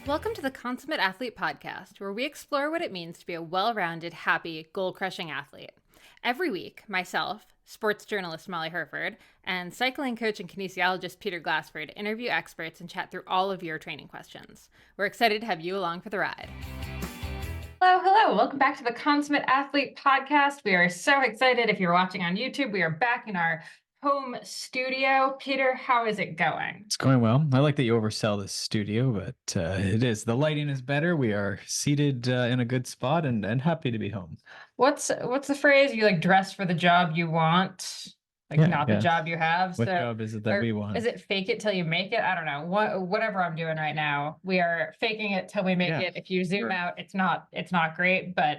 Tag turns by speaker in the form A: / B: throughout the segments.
A: Welcome to the Consummate Athlete Podcast, where we explore what it means to be a well-rounded, happy, goal-crushing athlete. Every week, myself, sports journalist Molly Herford, and cycling coach and kinesiologist Peter Glassford interview experts and chat through all of your training questions. We're excited to have you along for the ride. Hello. Welcome back to the Consummate Athlete Podcast. We are so excited. If you're watching on YouTube, we are back in our home studio. Peter, how is it going?
B: It's going well. I like that you oversell this studio, but it is. The lighting is better. We are seated in a good spot and happy to be home.
A: What's the phrase? You like dress for the job you want, not the job you have.
B: What job is it that we want?
A: Is it fake it till you make it? I don't know. Whatever I'm doing right now, we are faking it till we make it. If you zoom out, it's not great, but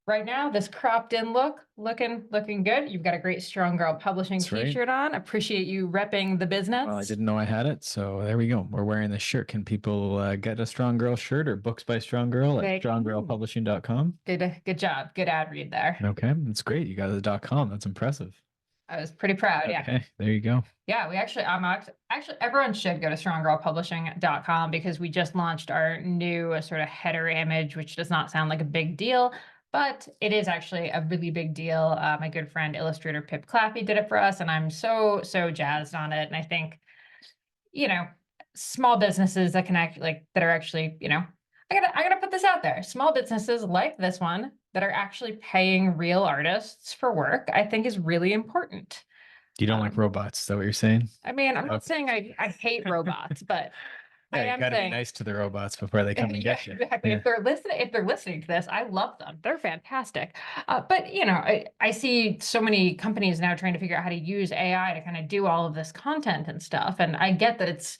A: right now, this cropped in looking good. You've got a great Strong Girl Publishing t-shirt on. Appreciate you repping the business.
B: Well, I didn't know I had it, so there we go. We're wearing this shirt. Can people get a Strong Girl shirt or books by Strong Girl at stronggirlpublishing.com?
A: Good job. Good ad read there.
B: Okay, that's great. You got the .com. That's impressive.
A: I was pretty proud.
B: Okay,
A: yeah.
B: There you go.
A: Yeah, we actually, everyone should go to stronggirlpublishing.com because we just launched our new sort of header image, which does not sound like a big deal, but it is actually a really big deal. My good friend, illustrator Pip Claffey did it for us, and I'm so jazzed on it. And I think, small businesses that can act that are actually, I gotta put this out there. Small businesses like this one that are actually paying real artists for work, I think is really important.
B: You don't like robots, is that what you're saying?
A: I mean, I'm not saying I hate robots, but
B: I am gotta be nice to the robots before they come and get you.
A: Exactly. Yeah. If they're listening to this, I love them. They're fantastic. But I see so many companies now trying to figure out how to use AI to kind of do all of this content and stuff. And I get that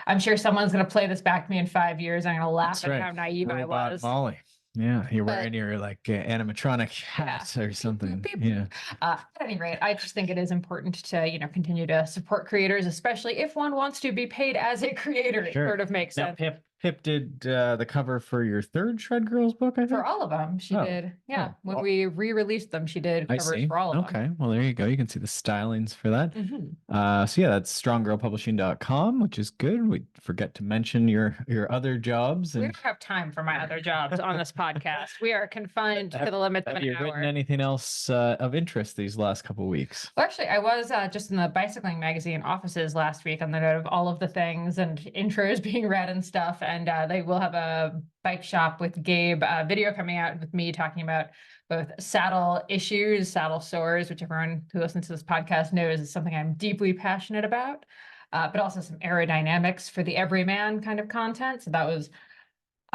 A: I'm sure someone's going to play this back to me in 5 years. I'm going to laugh at how naive I was.
B: Molly. Yeah, you're wearing your animatronic hat or something. Yeah.
A: At any rate, I just think it is important to continue to support creators, especially if one wants to be paid as a creator. Sure. It sort of makes sense.
B: Pip did the cover for your third Shred Girls book, I think?
A: For all of them, she did. Yeah, when we re-released them, she did covers for all of them.
B: Okay, well, there you go. You can see the stylings for that. So yeah, that's stronggirlpublishing.com, which is good. We forget to mention your other jobs.
A: We don't have time for my other jobs on this podcast. We are confined to the limits of an hour.
B: Have you written anything else of interest these last couple of weeks?
A: Well, actually, I was just in the Bicycling Magazine offices last week on the note of all of the things and intros being read and stuff. And they will have a bike shop with Gabe video coming out with me talking about both saddle issues, saddle sores, which everyone who listens to this podcast knows is something I'm deeply passionate about, but also some aerodynamics for the everyman kind of content. So that was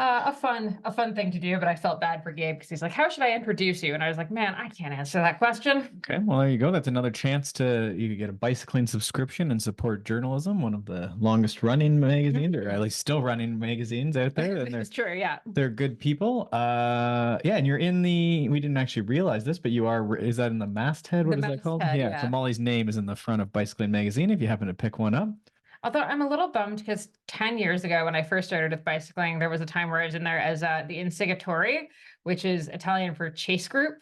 A: a fun thing to do, but I felt bad for Gabe because he's like, how should I introduce you? And I was like, man, I can't answer that question.
B: Okay, well, there you go. That's another chance you could get a bicycling subscription and support journalism, one of the longest running magazines, or at least still running magazines out there. And
A: it's true, yeah.
B: They're good people. Yeah, and you're in we didn't actually realize this, but is that in the masthead? What is that called? Yeah, so Molly's name is in the front of Bicycling Magazine if you happen to pick one up.
A: Although I'm a little bummed because 10 years ago, when I first started with bicycling, there was a time where I was in there as the Inseguitore, which is Italian for chase group,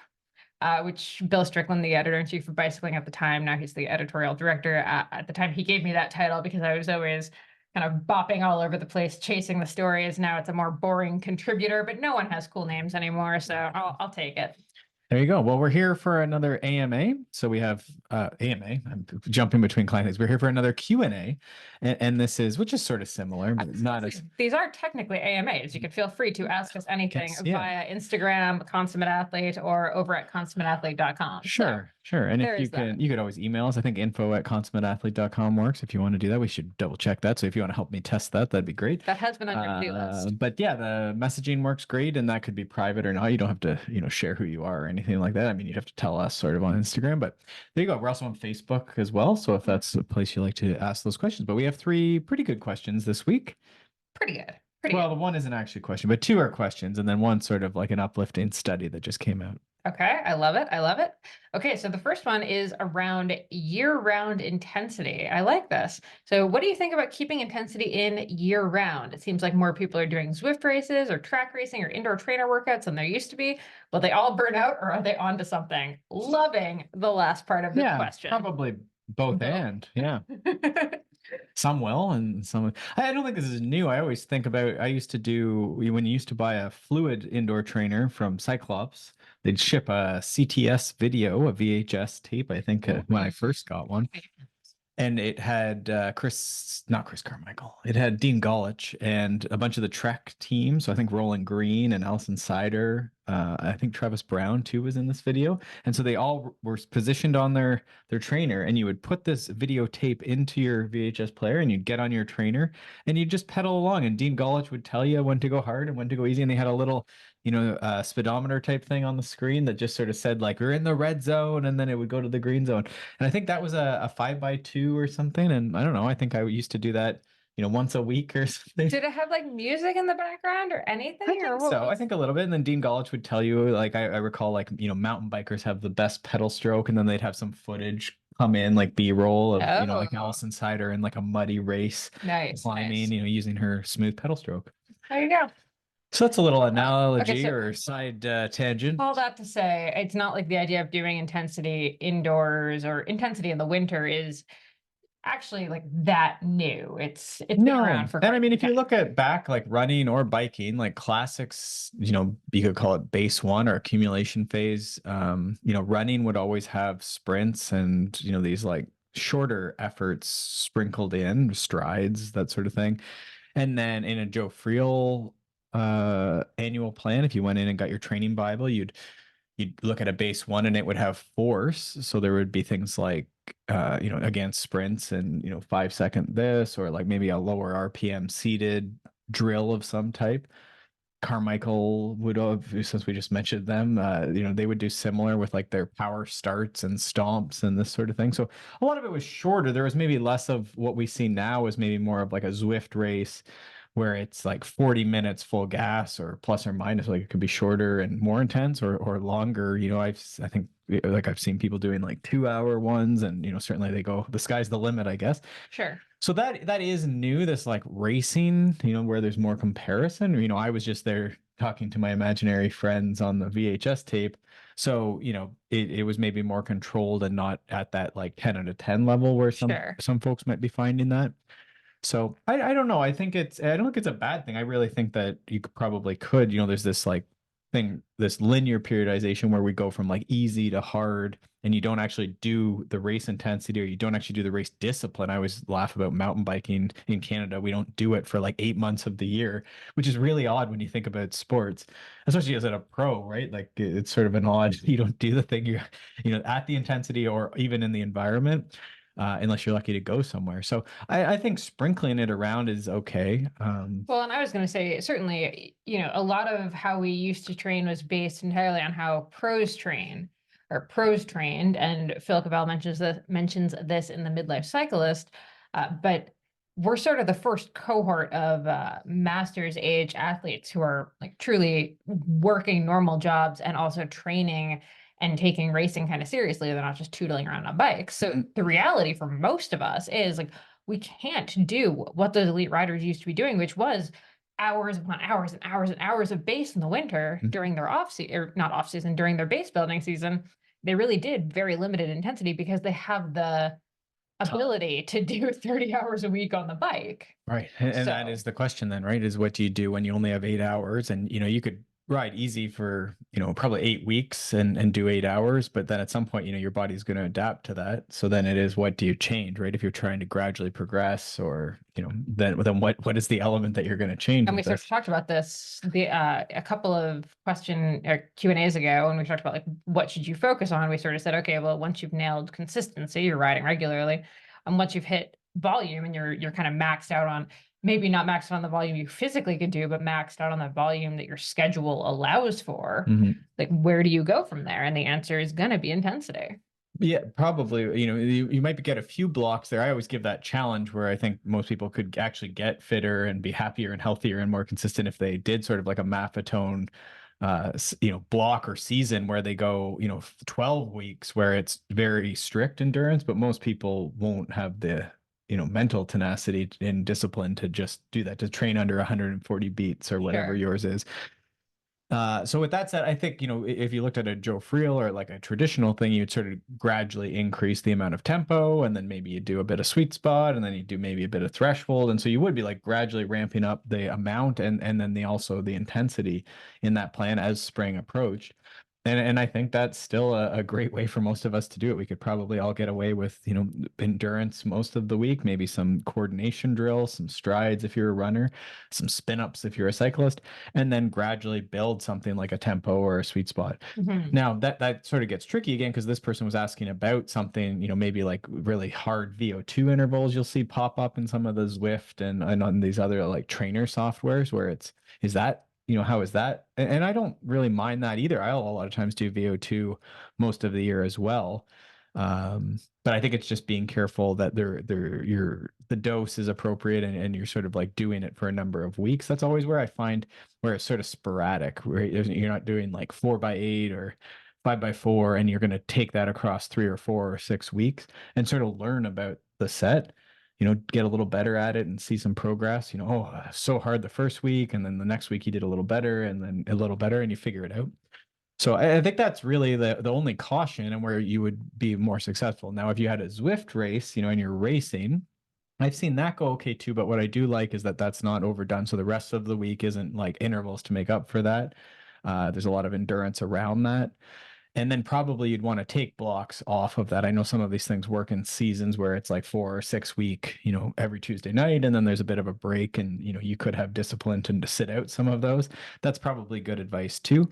A: which Bill Strickland, the editor-in-chief of Bicycling at the time, now he's the editorial director. At the time, he gave me that title because I was always kind of bopping all over the place, chasing the stories. Now it's a more boring contributor, but no one has cool names anymore, so I'll take it.
B: There you go. Well, we're here for another AMA. So we have AMA. I'm jumping between clients. We're here for another Q&A, and this is, which is sort of similar, but not as.
A: These are technically AMAs. You can feel free to ask us anything via Instagram, Consummate Athlete, or over at consummateathlete.com.
B: Sure. And if you could always email us. I think info@consummateathlete.com works if you want to do that. We should double check that. So if you want to help me test that, that'd be great.
A: That has been on your to-do list.
B: But yeah, the messaging works great, and that could be private or not. You don't have to, share who you are or anything like that. I mean, you'd have to tell us sort of on Instagram, but there you go. We're also on Facebook as well. So if that's a place you like to ask those questions, but we have 3 pretty good questions this week.
A: Pretty good.
B: Well, one isn't actually a question, but 2 are questions, and then one sort of like an uplifting study that just came out.
A: Okay, I love it. Okay, so the first one is around year-round intensity. I like this. So what do you think about keeping intensity in year-round? It seems like more people are doing Zwift races or track racing or indoor trainer workouts than there used to be. Will they all burn out, or are they onto something? Loving the last part of the question.
B: Probably both and, yeah. Some will, and some. I don't think this is new. I always think about. I used to do when you used to buy a fluid indoor trainer from Cyclops. They'd ship a CTS video, a VHS tape. I think when I first got one, and it had not Chris Carmichael. It had Dean Golich and a bunch of the Trek team. So I think Roland Green and Alison Sider. I think Travis Brown too was in this video, and so they all were positioned on their trainer. And you would put this videotape into your VHS player, and you'd get on your trainer, and you'd just pedal along. And Dean Golich would tell you when to go hard and when to go easy. And they had a little speedometer type thing on the screen that just sort of said like we're in the red zone, and then it would go to the green zone. And I think that was a 5x2 or something. And I don't know, I think I used to do that, once a week or something.
A: Did it have like music in the background or anything?
B: I think so. I think a little bit. And then Dean Golich would tell you, like, I recall, like, mountain bikers have the best pedal stroke, and then they'd have some footage come in, like B-roll of, like
A: Oh.
B: Alison Sider in like a muddy race
A: Nice,
B: climbing,
A: nice.
B: using her smooth pedal stroke.
A: There you go.
B: So that's a little
A: Okay,
B: analogy
A: so
B: or side tangent.
A: all that to say, it's not like the idea of doing intensity indoors or intensity in the winter is actually like that new. It's been around for
B: And I
A: quite
B: mean,
A: some
B: if you
A: time.
B: look at back like running or biking, like classics, you could call it base one or accumulation phase. Running would always have sprints and, these like shorter efforts sprinkled in, strides, that sort of thing. And then in a Joe Friel annual plan, if you went in and got your training Bible, you'd look at a base one and it would have force. So there would be things like, again, sprints and, 5-second this, or like maybe a lower RPM seated drill of some type. Carmichael would have, since we just mentioned them, they would do similar with like their power starts and stomps and this sort of thing. So a lot of it was shorter. There was maybe less of what we see now is maybe more of like a Zwift race where it's like 40 minutes full gas or plus or minus. Like it could be shorter and more intense or longer. I think like I've seen people doing like 2-hour ones, and certainly they go, the sky's the limit, I guess.
A: Sure.
B: So that is new, this like racing, where there's more comparison. I was just there talking to my imaginary friends on the VHS tape. So, it was maybe more controlled and not at that like 10 out of 10 level where
A: Sure.
B: some folks might be finding that. So I don't know. I don't think it's a bad thing. I really think that you probably could, there's this like thing, this linear periodization where we go from like easy to hard, and you don't actually do the race intensity, or you don't actually do the race discipline. I always laugh about mountain biking in Canada. We don't do it for like 8 months of the year, which is really odd when you think about sports, especially as a pro, right? Like it's sort of an odd, you don't do the thing at the intensity or even in the environment. Unless you're lucky to go somewhere. So I think sprinkling it around is okay.
A: Well, and I was going to say, certainly, a lot of how we used to train was based entirely on how pros train or pros trained. And Phil Cabell mentions this in the Midlife Cyclist. But we're sort of the first cohort of masters age athletes who are like truly working normal jobs and also training and taking racing kind of seriously. They're not just tootling around on bikes. So the reality for most of us is like, we can't do what those elite riders used to be doing, which was hours upon hours and hours and hours of base in the winter during their off season, or not off season, during their base building season. They really did very limited intensity because they have the ability to do 30 hours a week on the bike.
B: Right. And that
A: So-
B: is the question then, right? Is what do you do when you only have 8 hours? And you could ride easy for, probably 8 weeks and do 8 hours, but then at some point, your body's going to adapt to that. So then it is, what do you change, right? If you're trying to gradually progress, or, then what is the element that you're going to change
A: And we
B: with
A: sort of
B: this?
A: talked about this a couple of question or Q&As ago, and we talked about like what should you focus on. We sort of said, okay, well, once you've nailed consistency, you're riding regularly, and once you've hit volume and you're kind of maxed out on, maybe not maxed out on the volume you physically could do, but maxed out on the volume that your schedule allows for, like where do you go from there? And the answer is going to be intensity.
B: Yeah, probably. You might get a few blocks there. I always give that challenge where I think most people could actually get fitter and be happier and healthier and more consistent if they did sort of like a Maffetone, block or season where they go, 12 weeks where it's very strict endurance, but most people won't have the, mental tenacity and discipline to just do that, to train under 140 beats or whatever
A: Sure.
B: yours is. So with that said, I think, if you looked at a Joe Friel or like a traditional thing, you'd sort of gradually increase the amount of tempo, and then maybe you do a bit of sweet spot, and then you do maybe a bit of threshold. And so you would be like gradually ramping up the amount and then also the intensity in that plan as spring approached. And I think that's still a great way for most of us to do it. We could probably all get away with, endurance most of the week, maybe some coordination drills, some strides if you're a runner, some spin ups if you're a cyclist, and then gradually build something like a tempo or a sweet spot.
A: Mhm.
B: Now that sort of gets tricky again because this person was asking about something, maybe like really hard VO2 intervals you'll see pop up in some of the Zwift and on these other like trainer softwares where is that, how is that? And I don't really mind that either. I'll a lot of times do VO2 most of the year as well. But I think it's just being careful that the dose is appropriate and you're sort of like doing it for a number of weeks. That's always where I find where it's sort of sporadic, where you're not doing like 4x8 or 5x4, and you're going to take that across 3 or 4 or 6 weeks and sort of learn about the set, get a little better at it and see some progress. So hard the first week, and then the next week you did a little better, and then a little better, and you figure it out. So I think that's really the only caution and where you would be more successful. Now, if you had a Zwift race, and you're racing, I've seen that go okay too. But what I do like is that that's not overdone. So the rest of the week isn't like intervals to make up for that. There's a lot of endurance around that. And then probably you'd want to take blocks off of that. I know some of these things work in seasons where it's like 4 or 6 week, every Tuesday night, and then there's a bit of a break, and you could have discipline to sit out some of those. That's probably good advice too,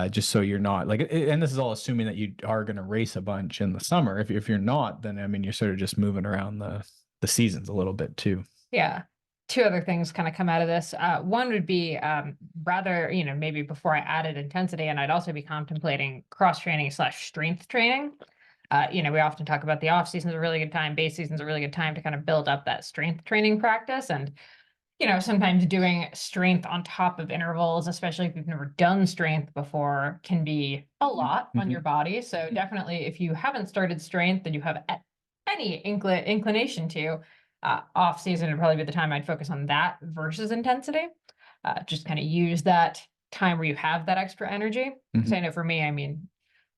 B: just so you're not like. And this is all assuming that you are going to race a bunch in the summer. If you're not, then I mean you're sort of just moving around the seasons a little bit too.
A: Yeah. Two other things kind of come out of this. One would be rather, maybe before I added intensity, and I'd also be contemplating cross training / strength training. We often talk about the off season is a really good time, base season is a really good time to kind of build up that strength training practice. And, sometimes doing strength on top of intervals, especially if you've never done strength before, can be a lot on your body. So definitely if you haven't started strength and you have any inclination to, off season would probably be the time I'd focus on that versus intensity. Just kind of use that time where you have that extra energy. Because I know for me, I mean,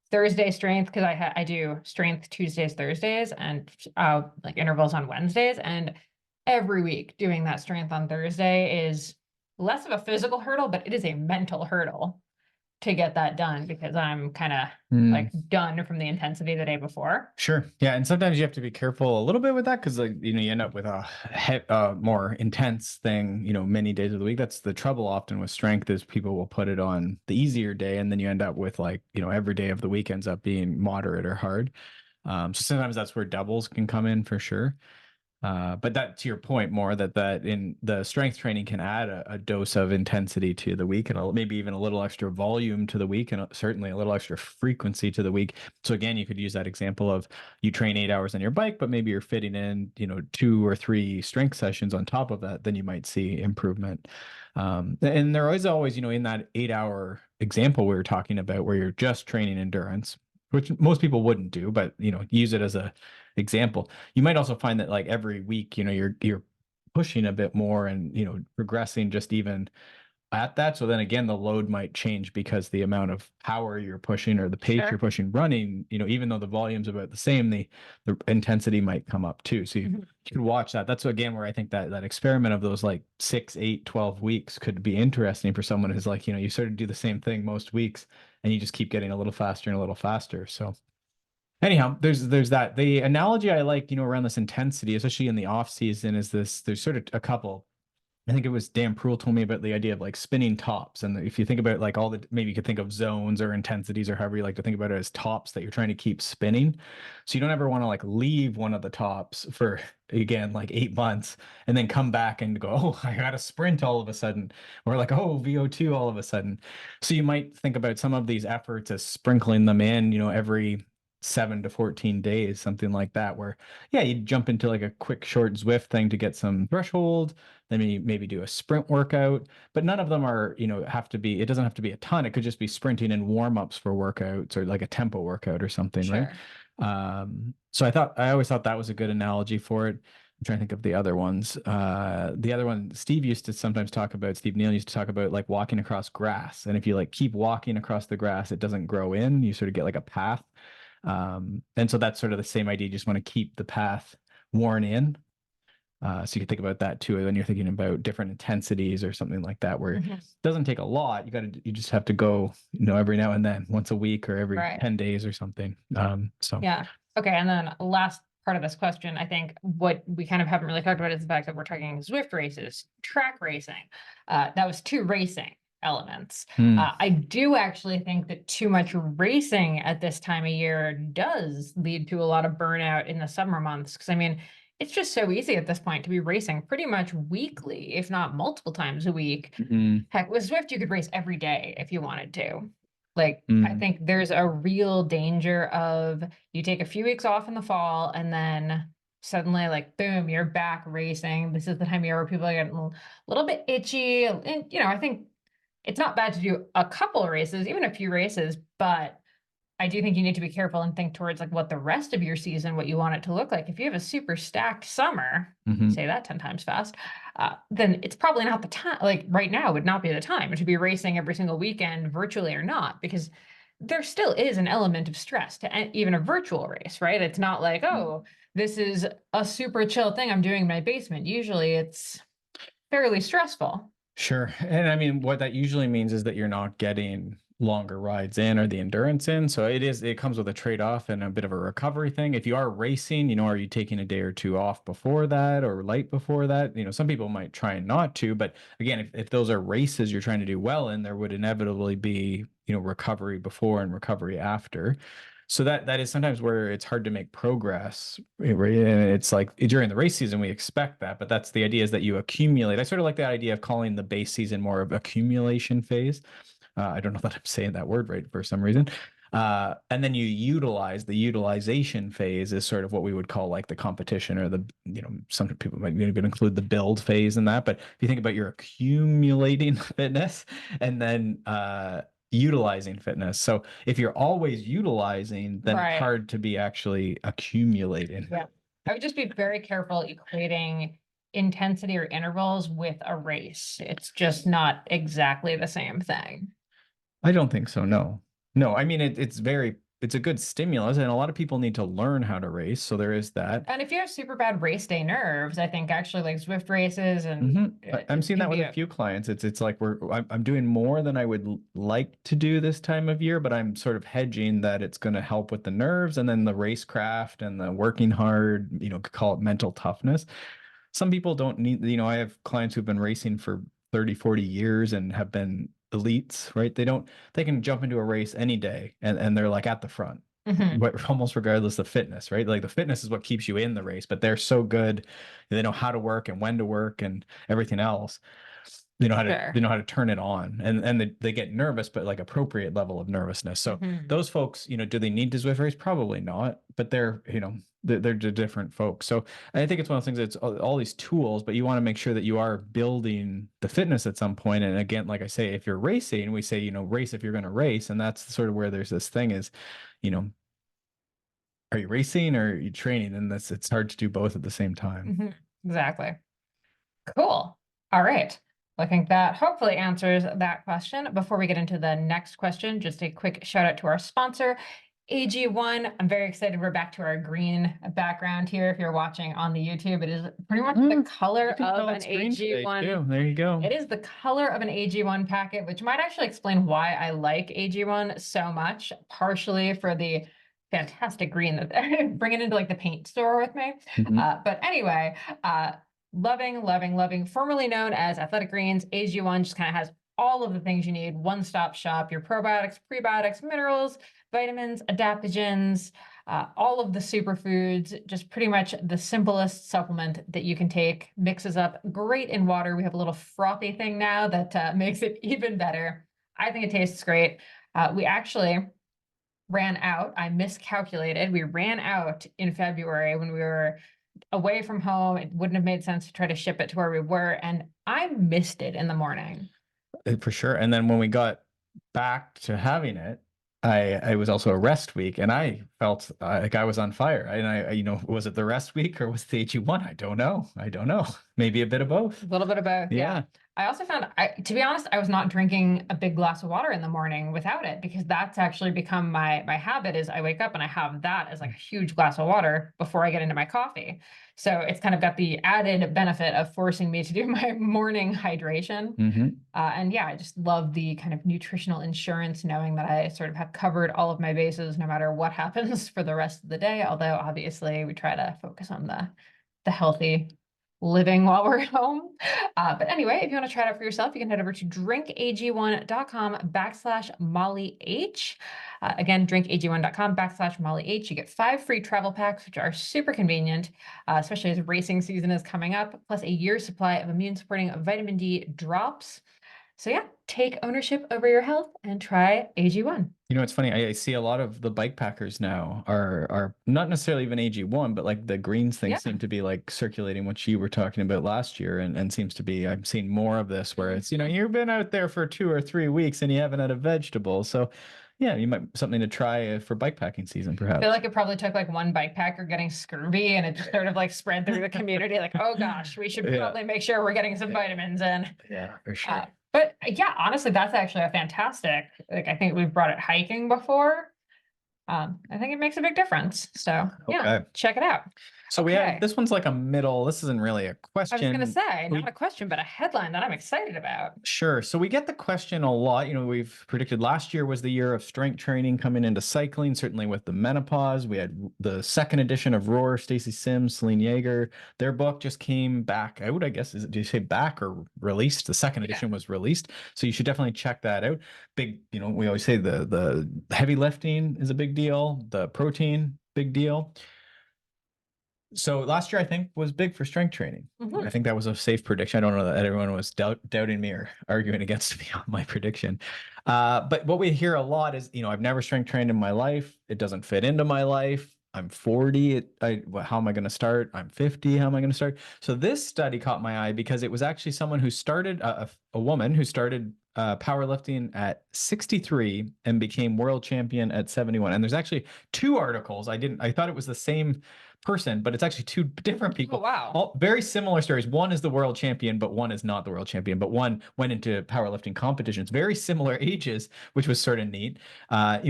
A: Thursday strength, because I do strength Tuesdays, Thursdays, and like intervals on Wednesdays. And every week doing that strength on Thursday is less of a physical hurdle, but it is a mental hurdle to get that done because I'm kind of like done from the intensity the day before.
B: Sure. Yeah. And sometimes you have to be careful a little bit with that because, like, you end up with a more intense thing, many days of the week. That's the trouble often with strength is people will put it on the easier day and then you end up with like, every day of the week ends up being moderate or hard. So sometimes that's where doubles can come in for sure. But that to your point more that in the strength training can add a dose of intensity to the week and maybe even a little extra volume to the week and certainly a little extra frequency to the week. So again, you could use that example of you train 8 hours on your bike, but maybe you're fitting in, 2 or 3 strength sessions on top of that, then you might see improvement. And there is always, in that 8 hour example we were talking about where you're just training endurance, which most people wouldn't do, but use it as a example. You might also find that like every week, you're pushing a bit more and progressing just even at that. So then again, the load might change because the amount of power you're pushing or the pace
A: Sure.
B: you're pushing running, even though the volume's about the same, the intensity might come up too. So you could watch that. That's again where I think that experiment of those like 6, 8, 12 weeks could be interesting for someone who's like, you sort of do the same thing most weeks and you just keep getting a little faster and a little faster. So anyhow, there's that. The analogy I like, around this intensity, especially in the off season, is there's sort of a couple. I think it was Dan Proul told me about the idea of like spinning tops. And if you think about like maybe you could think of zones or intensities or however you like to think about it as tops that you're trying to keep spinning. So you don't ever want to like leave one of the tops for, again, like 8 months and then come back and go, oh, I got to sprint all of a sudden, or like, oh, VO2 all of a sudden. So you might think about some of these efforts as sprinkling them in, every 7 to 14 days, something like that, where, yeah, you jump into like a quick short Zwift thing to get some threshold, then maybe do a sprint workout, but none of them are, it doesn't have to be a ton. It could just be sprinting and warm-ups for workouts or like a tempo workout or something, right?
A: Sure.
B: So I always thought that was a good analogy for it. I'm trying to think of the other ones. The other one, Steve used to sometimes talk about, Steve Neal used to talk about like walking across grass. And if you like keep walking across the grass, it doesn't grow in. You sort of get like a path. And so that's sort of the same idea. You just want to keep the path worn in. So you can think about that too when you're thinking about different intensities or something like that, where it doesn't take a lot. You just have to go, every now and then, once a week or every
A: Right.
B: 10 days or something. So
A: Yeah. Okay. And then last part of this question, I think what we kind of haven't really talked about is the fact that we're talking Zwift races, track racing. That was two racing elements. I do actually think that too much racing at this time of year does lead to a lot of burnout in the summer months. Because I mean, it's just so easy at this point to be racing pretty much weekly, if not multiple times a week. Heck, with Zwift, you could race every day if you wanted to. Like, I think there's a real danger of you take a few weeks off in the fall and then suddenly, like, boom, you're back racing. This is the time of year where people are getting a little bit itchy. And, I think it's not bad to do a couple of races, even a few races, but I do think you need to be careful and think towards like what the rest of your season, what you want it to look like. If you have a super stacked summer, say that 10 times fast, then it's probably not the time. Like right now would not be the time to be racing every single weekend, virtually or not, because there still is an element of stress to even a virtual race, right? It's not like, oh, this is a super chill thing I'm doing in my basement. Usually it's fairly stressful.
B: Sure. And I mean, what that usually means is that you're not getting longer rides in or the endurance in. So it comes with a trade-off and a bit of a recovery thing. If you are racing, are you taking a day or two off before that or light before that? Some people might try not to, but again, if those are races you're trying to do well in, there would inevitably be, recovery before and recovery after. So that is sometimes where it's hard to make progress, right? And it's like during the race season, we expect that, but that's the idea is that you accumulate. I sort of like the idea of calling the base season more of accumulation phase. I don't know that I'm saying that word right for some reason. And then you utilize the utilization phase is sort of what we would call like the competition or the, some people might even include the build phase in that. But if you think about your accumulating fitness and then, utilizing fitness. So if you're always utilizing, then it's hard to be actually accumulating.
A: Yeah. I would just be very careful equating intensity or intervals with a race. It's just not exactly the same thing.
B: I don't think so. No, I mean, it's a good stimulus and a lot of people need to learn how to race. So there is that.
A: And if you have super bad race day nerves, I think actually like Zwift races and
B: I'm seeing that with a few clients. It's like I'm doing more than I would like to do this time of year, but I'm sort of hedging that it's going to help with the nerves and then the racecraft and the working hard, call it mental toughness. Some people don't need, I have clients who've been racing for 30, 40 years and have been elites, right? They can jump into a race any day and they're like at the front, but almost regardless of fitness, right? Like the fitness is what keeps you in the race, but they're so good. They know how to work and when to work and everything else. They know how to turn it on and they get nervous, but like appropriate level of nervousness. So those folks, do they need to Zwift race? Probably not, but they're different folks. So I think it's one of those things that's all these tools, but you want to make sure that you are building the fitness at some point. And again, like I say, if you're racing, we say, race if you're going to race. And that's sort of where there's this thing is, are you racing or are you training? And it's hard to do both at the same time.
A: Exactly. Cool. All right. I think that hopefully answers that question. Before we get into the next question, just a quick shout out to our sponsor, AG1. I'm very excited. We're back to our green background here. If you're watching on the YouTube, it is pretty much the color of an AG1.
B: There you go.
A: It is the color of an AG1 packet, which might actually explain why I like AG1 so much, partially for the fantastic green that they bring it into like the paint store with me. But anyway, loving, formerly known as Athletic Greens, AG1 just kind of has all of the things you need, one-stop shop, your probiotics, prebiotics, minerals, vitamins, adaptogens, all of the superfoods, just pretty much the simplest supplement that you can take, mixes up great in water. We have a little frothy thing now that makes it even better. I think it tastes great. We actually ran out. I miscalculated. We ran out in February when we were away from home. It wouldn't have made sense to try to ship it to where we were. And I missed it in the morning.
B: For sure. And then when we got back to having it, I was also a rest week, and I felt like I was on fire. And was it the rest week or was it the AG1? I don't know. I don't know. Maybe a bit of both.
A: A little bit of both, yeah.
B: Yeah.
A: I also found, to be honest, I was not drinking a big glass of water in the morning without it, because that's actually become my habit. Is I wake up and I have that as like a huge glass of water before I get into my coffee. So it's kind of got the added benefit of forcing me to do my morning hydration.
B: Hmm.
A: And yeah, I just love the kind of nutritional insurance, knowing that I sort of have covered all of my bases no matter what happens for the rest of the day. Although obviously we try to focus on the healthy living while we're home. But anyway, if you want to try it out for yourself, you can head over to drinkag1.com/Molly H. Again, drinkag1.com/Molly H. You get 5 free travel packs, which are super convenient, especially as racing season is coming up, plus a year's supply of immune supporting vitamin D drops. So yeah, take ownership over your health and try AG1.
B: It's funny. I see a lot of the bike packers now are not necessarily even AG1, but like the greens thing
A: Yeah.
B: seem to be like circulating what you were talking about last year, and seems to be, I'm seeing more of this where it's, you've been out there for 2 or 3 weeks and you haven't had a vegetable. So yeah, you might something to try for bike packing season,
A: I
B: perhaps.
A: feel like it probably took like one bike packer getting scurvy and it just sort of like spread through the community. Like, oh gosh, we should
B: Yeah.
A: probably make sure we're getting some vitamins in.
B: Yeah, for sure.
A: But yeah, honestly, that's actually a fantastic, like, I think we've brought it hiking before. I think it makes a big difference. So yeah,
B: Okay.
A: check it out.
B: So we
A: Okay.
B: have, this one's like a middle, this isn't really a
A: I was
B: question.
A: gonna say,
B: We-
A: not a question, but a headline that I'm excited about.
B: Sure. So we get the question a lot. We've predicted last year was the year of strength training coming into cycling, certainly with the menopause. We had the second edition of Roar, Stacy Sims, Celine Yeager. Their book just came back out, I guess. Did you say back or released? The second edition was released. So you should definitely check that out. Big, we always say the heavy lifting is a big deal. The protein, big deal. So last year, I think, was big for strength training.
A: Mhm.
B: I think that was a safe prediction. I don't know that everyone was doubting me or arguing against me on my prediction. But what we hear a lot is, I've never strength trained in my life. It doesn't fit into my life. I'm 40. How am I going to start? I'm 50. How am I going to start? So this study caught my eye because it was actually someone who started, a woman who started powerlifting at 63 and became world champion at 71. And there's actually 2 articles. I thought it was the same person, but it's actually 2 different people.
A: Oh, wow.
B: All very similar stories. One is the world champion, but one is not the world champion. But one went into powerlifting competitions, very similar ages, which was sort of neat. A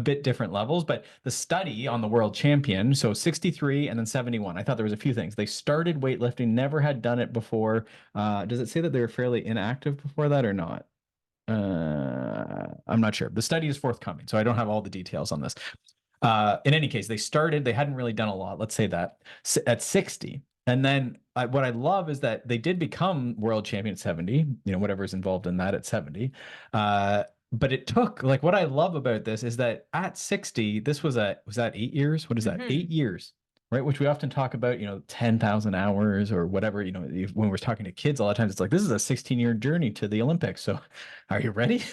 B: bit different levels. But the study on the world champion, so 63 and then 71. I thought there was a few things. They started weightlifting, never had done it before. Does it say that they were fairly inactive before that or not? I'm not sure. The study is forthcoming, so I don't have all the details on this. In any case, they hadn't really done a lot, let's say that, at 60. And then what I love is that they did become world champion at 70, whatever's involved in that at 70. But it took, like, what I love about this is that at 60, was that 8 years? What is that? 8 years, right? Which we often talk about, 10,000 hours or whatever, when we're talking to kids, a lot of times it's like, this is a 16-year journey to the Olympics. So are you ready?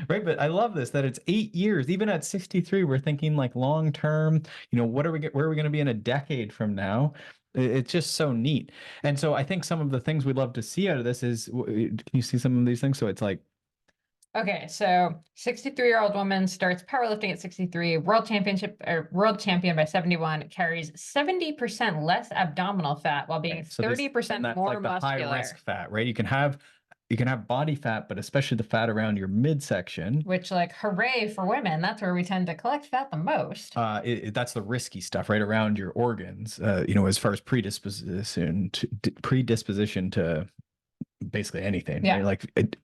B: Right. But I love this, that it's 8 years, even at 63, we're thinking like long term, where are we going to be in a decade from now? It's just so neat. And so I think some of the things we'd love to see out of this is, can you see some of these things? So it's like,
A: Okay, so 63-year-old woman starts powerlifting at 63, world champion by 71, carries 70% less abdominal fat while being 30% more
B: like the
A: muscular.
B: high risk fat, right? You can have body fat, but especially the fat around your midsection.
A: Which, like, hooray for women, that's where we tend to collect fat the most.
B: That's the risky stuff, right around your organs. As far as predisposition to basically anything.
A: Yeah.
B: Right? Like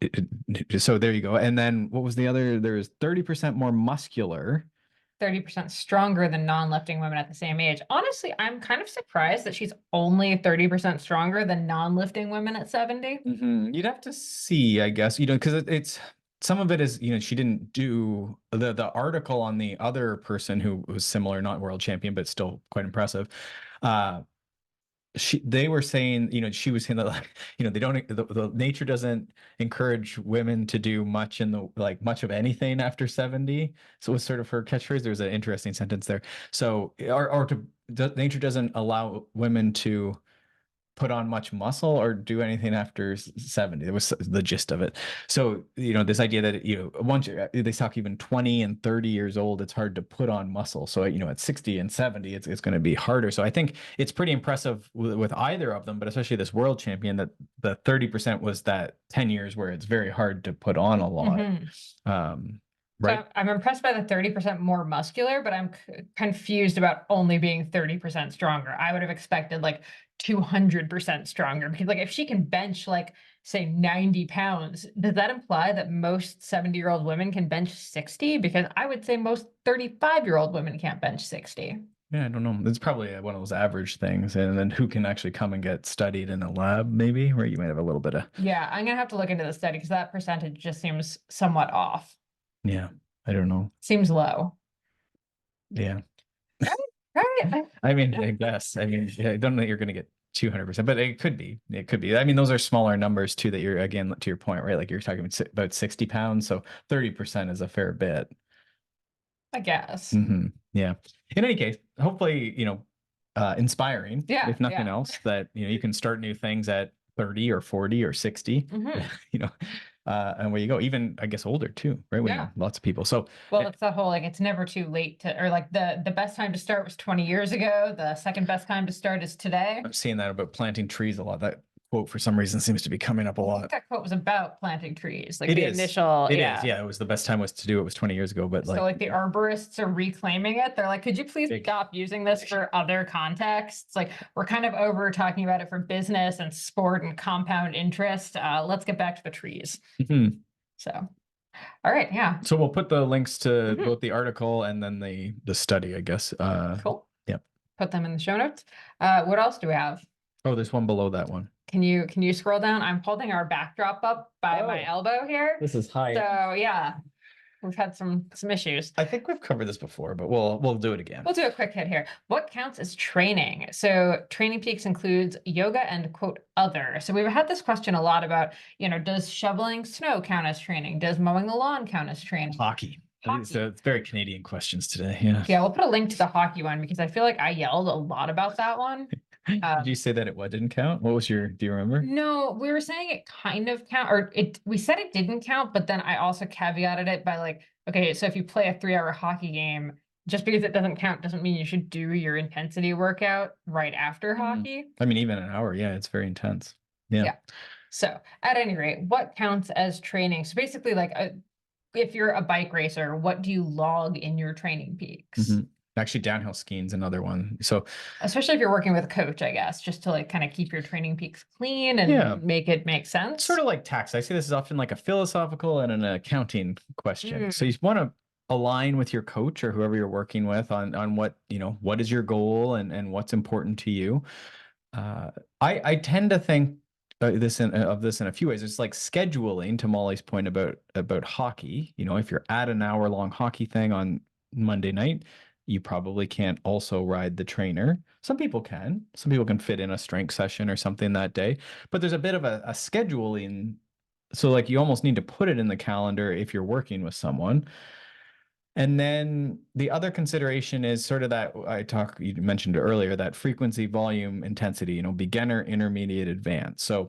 B: so there you go. And then what was the other? There's 30% more muscular.
A: 30% stronger than non-lifting women at the same age. Honestly, I'm kind of surprised that she's only 30% stronger than non-lifting women at 70.
B: You'd have to see, I guess, because it's some of it is, she didn't do the article on the other person who was similar, not world champion, but still quite impressive. They were saying, she was saying that, like, they don't, the nature doesn't encourage women to do much much of anything after 70. So it was sort of her catchphrase. There's an interesting sentence there. So, nature doesn't allow women to put on much muscle or do anything after 70. It was the gist of it. So, this idea that, once they talk even 20 and 30 years old, it's hard to put on muscle. So, at 60 and 70, it's going to be harder. So I think it's pretty impressive with either of them, but especially this world champion, that the 30% was that 10 years where it's very hard to put on a lot. Right.
A: So I'm impressed by the 30% more muscular, but I'm confused about only being 30% stronger. I would have expected like 200% stronger, because like if she can bench like say 90 pounds, does that imply that most 70-year-old women can bench 60? Because I would say most 35-year-old women can't bench 60.
B: Yeah, I don't know. It's probably one of those average things. And then who can actually come and get studied in a lab, maybe, where you might have a little bit of.
A: Yeah, I'm gonna have to look into the study because that percentage just seems somewhat off.
B: Yeah, I don't know.
A: Seems low.
B: Yeah.
A: Right.
B: I mean, I guess. I mean, I don't know that you're going to get 200%, but it could be. It could be. I mean, those are smaller numbers too, that you're, again, to your point, right? Like you're talking about 60 pounds. So 30% is a fair bit.
A: I guess.
B: Yeah. In any case, hopefully, inspiring,
A: Yeah,
B: if nothing
A: yeah.
B: else, that, you can start new things at 30 or 40 or 60, and where you go, even I guess older too, right? When
A: Yeah.
B: lots of people. So,
A: Well, it's that whole like it's never too late to, or like the best time to start was 20 years ago. The second best time to start is today.
B: I'm seeing that about planting trees a lot. That quote for some reason seems to be coming up a
A: I think
B: lot.
A: that quote was about planting trees, like
B: It
A: the
B: is.
A: initial.
B: It is. Yeah, it was the best time was to do it was 20 years ago, but
A: So like the arborists are reclaiming it. They're like, could you please stop using this for other contexts? Like we're kind of over talking about it for business and sport and compound interest. Let's get back to the trees. So, all right, yeah.
B: So we'll put the links to both the article and then the study, I guess.
A: Cool.
B: Yep.
A: Put them in the show notes. What else do we have?
B: Oh, there's one below that one.
A: Can you scroll down? I'm holding our backdrop up by my elbow here.
B: This is high.
A: So yeah, we've had some issues.
B: I think we've covered this before, but we'll do it again.
A: We'll do a quick hit here. What counts as training? So Training Peaks includes yoga and quote other. So we've had this question a lot about, does shoveling snow count as training? Does mowing the lawn count as training?
B: Hockey. So it's very Canadian questions today. Yeah.
A: Yeah, we'll put a link to the hockey one because I feel like I yelled a lot about that one.
B: Did you say that it didn't count? What was do you remember?
A: No, we were saying it kind of count, or we said it didn't count, but then I also caveated it by like, okay, so if you play a 3-hour hockey game, just because it doesn't count doesn't mean you should do your intensity workout right after hockey.
B: I mean, even an hour, yeah, it's very intense. Yeah.
A: So at any rate, what counts as training? So basically like if you're a bike racer, what do you log in your Training Peaks?
B: Actually, downhill skiing is another one. So
A: especially if you're working with a coach, I guess, just to like kind of keep your Training Peaks clean and make it make sense.
B: Sort of like tax. I see this is often like a philosophical and an accounting question. So you want to align with your coach or whoever you're working with on what, what is your goal and what's important to you. I tend to think of this in a few ways. It's like scheduling, to Molly's point about hockey. If you're at an hour-long hockey thing on Monday night, you probably can't also ride the trainer. Some people can. Some people can fit in a strength session or something that day. But there's a bit of a scheduling. So like you almost need to put it in the calendar if you're working with someone. And then the other consideration is sort of that you mentioned earlier, that frequency, volume, intensity, beginner, intermediate, advanced. So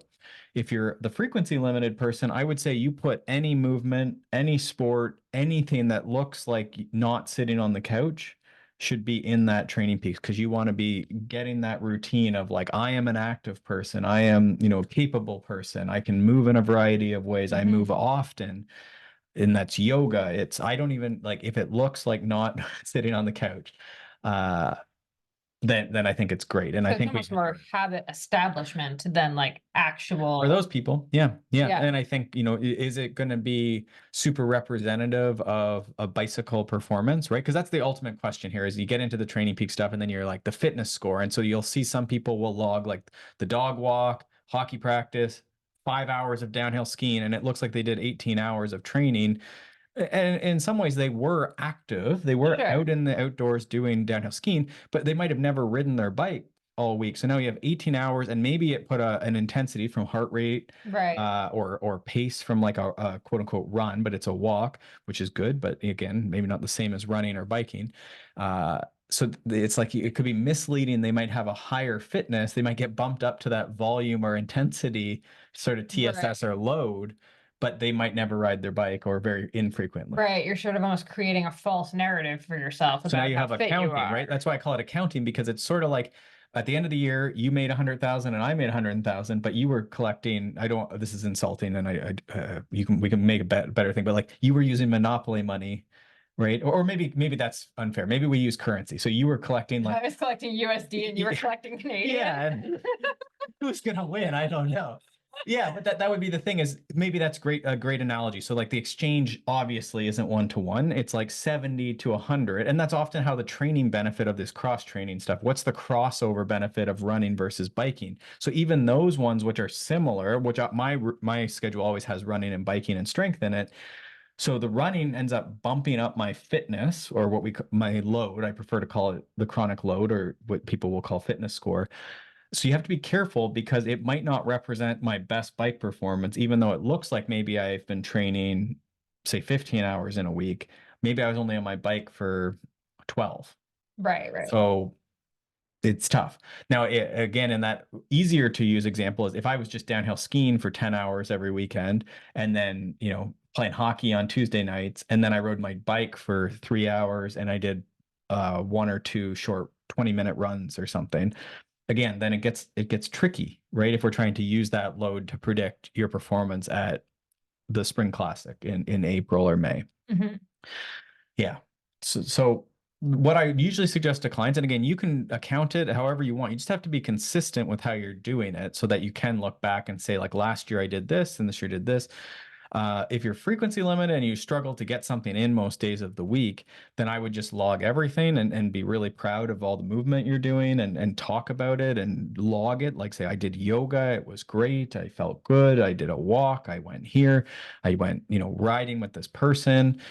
B: if you're the frequency limited person, I would say you put any movement, any sport, anything that looks like not sitting on the couch should be in that Training Peaks, because you want to be getting that routine of like, I am an active person. I am, a capable person. I can move in a variety of ways. I move often. And that's yoga. I don't even like, if it looks like not sitting on the couch, then I think it's great. And
A: so
B: I think
A: it's more habit establishment than like actual.
B: For those people. Yeah. And I think, is it going to be super representative of a bicycle performance, right? Because that's the ultimate question here is you get into the Training Peak stuff and then you're like the fitness score. And so you'll see some people will log like the dog walk, hockey practice, 5 hours of downhill skiing, and it looks like they did 18 hours of training. And in some ways they were active. They were out in the outdoors doing downhill skiing, but they might have never ridden their bike all week. So now you have 18 hours and maybe it put an intensity from heart rate,
A: right,
B: or pace from like a quote unquote run, but it's a walk, which is good. But again, maybe not the same as running or biking. so it's like it could be misleading. They might have a higher fitness. They might get bumped up to that volume or intensity sort of TSS or load, but they might never ride their bike or very infrequently.
A: Right. You're sort of almost creating a false narrative for yourself
B: So now
A: about
B: you
A: how
B: have
A: fit you
B: accounting, right?
A: are.
B: That's why I call it accounting, because it's sort of like at the end of the year, you made 100,000 and I made 100,000, but you were collecting. I don't. This is insulting, and we can make a better thing, but like you were using monopoly money, right? Or maybe that's unfair. Maybe we use currency. So you were collecting like
A: I was collecting USD and you were
B: Yeah.
A: collecting Canadian.
B: yeah, and who's gonna win? I don't know. Yeah, but that would be the thing is maybe that's a great analogy. So like the exchange obviously isn't 1-to-1. It's like 70 to 100. And that's often how the training benefit of this cross training stuff. What's the crossover benefit of running versus biking? So even those ones which are similar, which my schedule always has running and biking and strength in it. So the running ends up bumping up my fitness or my load. I prefer to call it the chronic load or what people will call fitness score. So you have to be careful because it might not represent my best bike performance, even though it looks like maybe I've been training, say 15 hours in a week. Maybe I was only on my bike for 12.
A: Right, right.
B: So it's tough. Now, again, in that easier to use example is if I was just downhill skiing for 10 hours every weekend and then, playing hockey on Tuesday nights, and then I rode my bike for 3 hours and I did one or two short 20-minute runs or something. Again, then it gets tricky, right? If we're trying to use that load to predict your performance at the Spring Classic in April or May.
A: Mhm.
B: Yeah. So what I usually suggest to clients, and again, you can account it however you want. You just have to be consistent with how you're doing it so that you can look back and say, like, last year I did this and this year I did this. If you're frequency limited and you struggle to get something in most days of the week, then I would just log everything and be really proud of all the movement you're doing and talk about it and log it. Like say, I did yoga. It was great. I felt good. I did a walk. I went here. I went, riding with this person.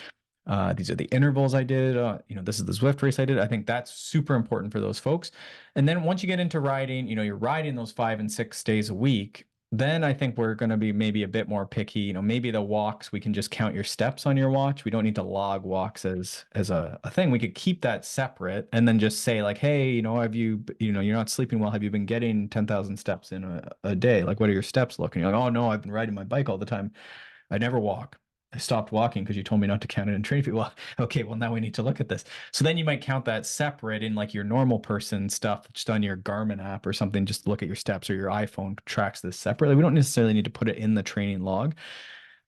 B: These are the intervals I did. This is the Zwift race I did. I think that's super important for those folks. And then once you get into riding, you're riding those 5 and 6 days a week. Then I think we're going to be maybe a bit more picky. Maybe the walks, we can just count your steps on your watch. We don't need to log walks as a thing. We could keep that separate and then just say like, hey, have you, you're not sleeping well. Have you been getting 10,000 steps in a day? Like, what are your steps looking? You're like, oh no, I've been riding my bike all the time. I never walk. I stopped walking because you told me not to count it in training. Well, okay, well now we need to look at this. So then you might count that separate in like your normal person stuff, just on your Garmin app or something. Just look at your steps, or your iPhone tracks this separately. We don't necessarily need to put it in the training log.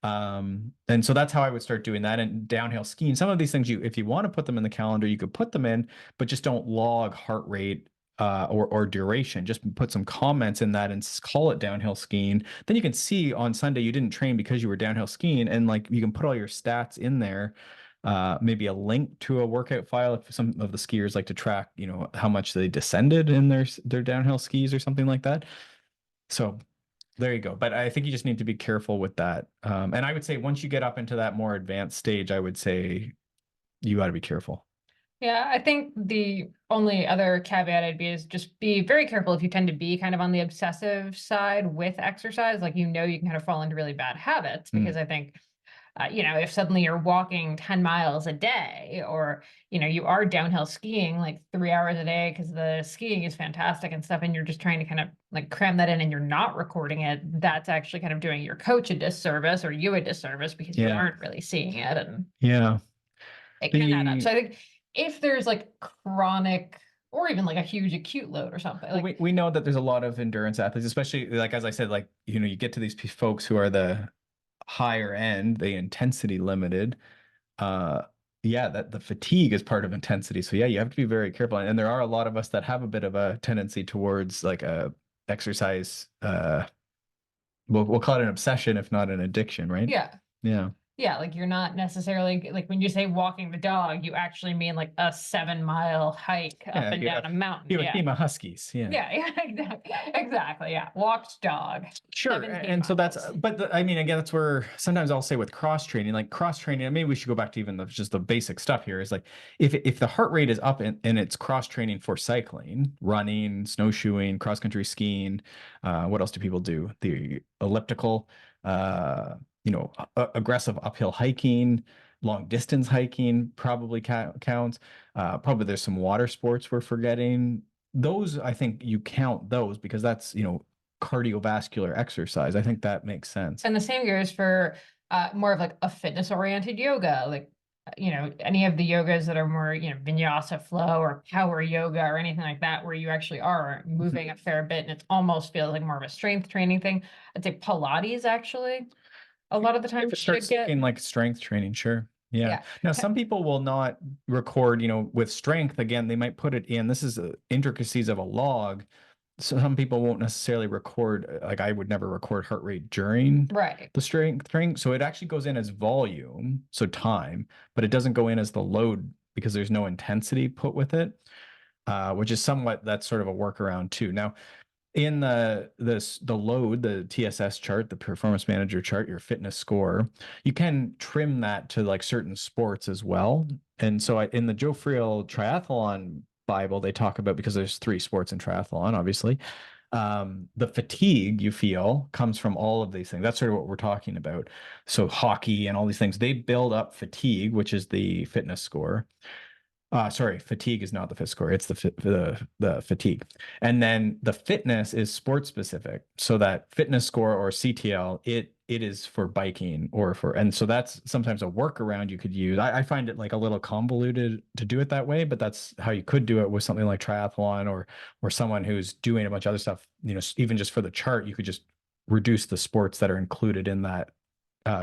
B: And so that's how I would start doing that. And downhill skiing, some of these things, if you want to put them in the calendar, you could put them in, but just don't log heart rate or duration. Just put some comments in that and call it downhill skiing. Then you can see on Sunday you didn't train because you were downhill skiing, and like you can put all your stats in there. Maybe a link to a workout file if some of the skiers like to track, how much they descended in their downhill skis or something like that. So there you go. But I think you just need to be careful with that. And I would say once you get up into that more advanced stage, I would say you got to be careful.
A: Yeah, I think the only other caveat I'd be is just be very careful if you tend to be kind of on the obsessive side with exercise. Like, you can kind of fall into really bad habits because I think, if suddenly you're walking 10 miles a day or, you are downhill skiing like 3 hours a day because the skiing is fantastic and stuff, and you're just trying to kind of like cram that in and you're not recording it, that's actually kind of doing your coach a disservice or you a disservice because you aren't really seeing it. And
B: Yeah.
A: it can add up. So I think if there's like chronic or even like a huge acute load or something, like
B: we know that there's a lot of endurance athletes, especially like, as I said, like, you get to these folks who are the higher end, the intensity limited. Yeah, that the fatigue is part of intensity. So yeah, you have to be very careful. And there are a lot of us that have a bit of a tendency towards like a exercise, we'll call it an obsession, if not an addiction, right?
A: yeah.
B: Yeah.
A: Yeah, like you're not necessarily like when you say walking the dog, you actually mean like a 7-mile hike up and down a mountain.
B: You have a team of huskies. Yeah.
A: Yeah, exactly. Yeah. Walked dog.
B: Sure. And so that's, but I mean, again, that's where sometimes I'll say with cross training, and maybe we should go back to even just the basic stuff here is like, if the heart rate is up and it's cross training for cycling, running, snowshoeing, cross country skiing, what else do people do? The elliptical, aggressive uphill hiking, Long distance hiking probably counts. Probably there's some water sports we're forgetting. Those, I think you count those because that's, cardiovascular exercise. I think that makes sense.
A: And the same goes for more of like a fitness oriented yoga, like, any of the yogas that are more, vinyasa flow or power yoga or anything like that, where you actually are moving a fair bit and it almost feels like more of a strength training thing. I'd say Pilates actually, a lot of the time
B: If it starts
A: should get.
B: looking like strength training, sure. Yeah.
A: Yeah.
B: Now, some people will not record, with strength. Again, they might put it in. This is intricacies of a log. So some people won't necessarily record, like I would never record heart rate during
A: Right.
B: the strength training. So it actually goes in as volume, so time, but it doesn't go in as the load because there's no intensity put with it, which is somewhat, that's sort of a workaround too. Now, in the load, the TSS chart, the performance manager chart, your fitness score, you can trim that to like certain sports as well. And so in the Joe Friel triathlon Bible, they talk about, because there's 3 sports in triathlon, obviously, the fatigue you feel comes from all of these things. That's sort of what we're talking about. So hockey and all these things, they build up fatigue, which is the fitness score. Sorry, fatigue is not the fit score. It's the fatigue. And then the fitness is sport specific. So that fitness score or CTL, it is for biking and so that's sometimes a workaround you could use. I find it like a little convoluted to do it that way, but that's how you could do it with something like triathlon or someone who's doing a bunch of other stuff, even just for the chart, you could just reduce the sports that are included in that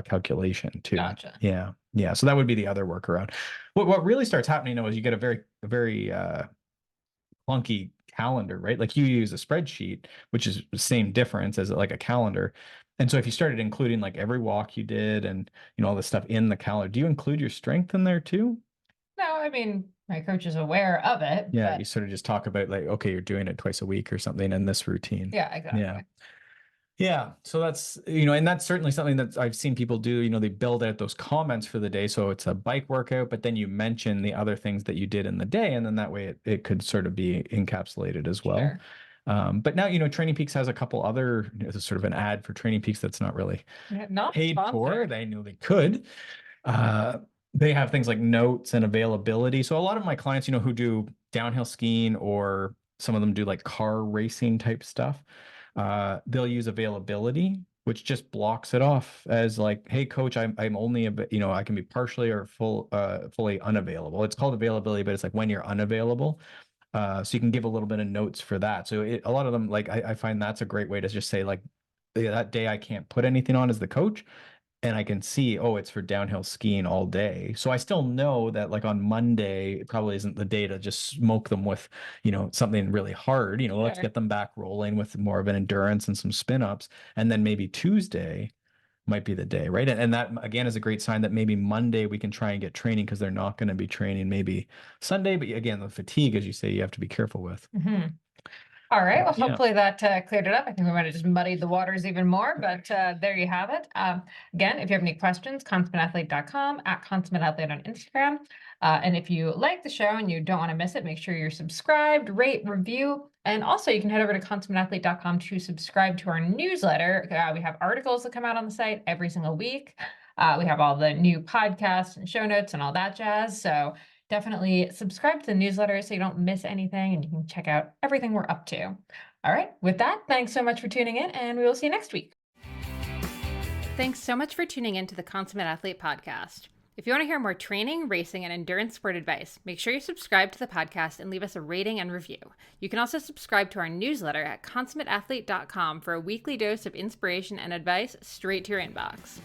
B: calculation too.
A: Gotcha.
B: Yeah. So that would be the other workaround. What really starts happening though is you get a very clunky calendar, right? Like you use a spreadsheet, which is the same difference as like a calendar. And so if you started including like every walk you did and all this stuff in the calendar, do you include your strength in there too?
A: No, I mean, my coach is aware of it.
B: Yeah,
A: but
B: you sort of just talk about like, okay, you're doing it twice a week or something in this routine.
A: yeah, exactly.
B: Yeah. Yeah. So that's, and that's certainly something that I've seen people do, they build out those comments for the day. So it's a bike workout, but then you mention the other things that you did in the day. And then that way it could sort of be encapsulated as well.
A: Sure.
B: But now, Training Peaks has a couple other, sort of an ad for Training Peaks that's not really
A: Not
B: paid for.
A: sponsored.
B: They knew they could. They have things like notes and availability. So a lot of my clients, who do downhill skiing or some of them do like car racing type stuff, they'll use availability, which just blocks it off as like, hey coach, I'm only I can be partially or fully unavailable. It's called availability, but it's like when you're unavailable. So you can give a little bit of notes for that. So a lot of them, like I find that's a great way to just say like, yeah, that day I can't put anything on as the coach, and I can see, oh, it's for downhill skiing all day. So I still know that like on Monday, it probably isn't the day to just smoke them with, something really hard. Let's
A: Sure.
B: get them back rolling with more of an endurance and some spin ups. And then maybe Tuesday might be the day, right? And that again is a great sign that maybe Monday we can try and get training because they're not going to be training maybe Sunday. But again, the fatigue, as you say, you have to be careful with.
A: Mm-hmm. All right. Well,
B: Yeah.
A: hopefully that cleared it up. I think we might have just muddied the waters even more, but there you have it. Again, if you have any questions, consummateathlete.com, @consummateathlete on Instagram. And if you like the show and you don't want to miss it, make sure you're subscribed, rate, review. And also you can head over to consummateathlete.com to subscribe to our newsletter. We have articles that come out on the site every single week. We have all the new podcasts and show notes and all that jazz. So definitely subscribe to the newsletter so you don't miss anything and you can check out everything we're up to. All right, with that, thanks so much for tuning in and we will see you next week. Thanks so much for tuning in to the Consummate Athlete podcast. If you want to hear more training, racing, and endurance sport advice, make sure you subscribe to the podcast and leave us a rating and review. You can also subscribe to our newsletter at consummateathlete.com for a weekly dose of inspiration and advice straight to your inbox.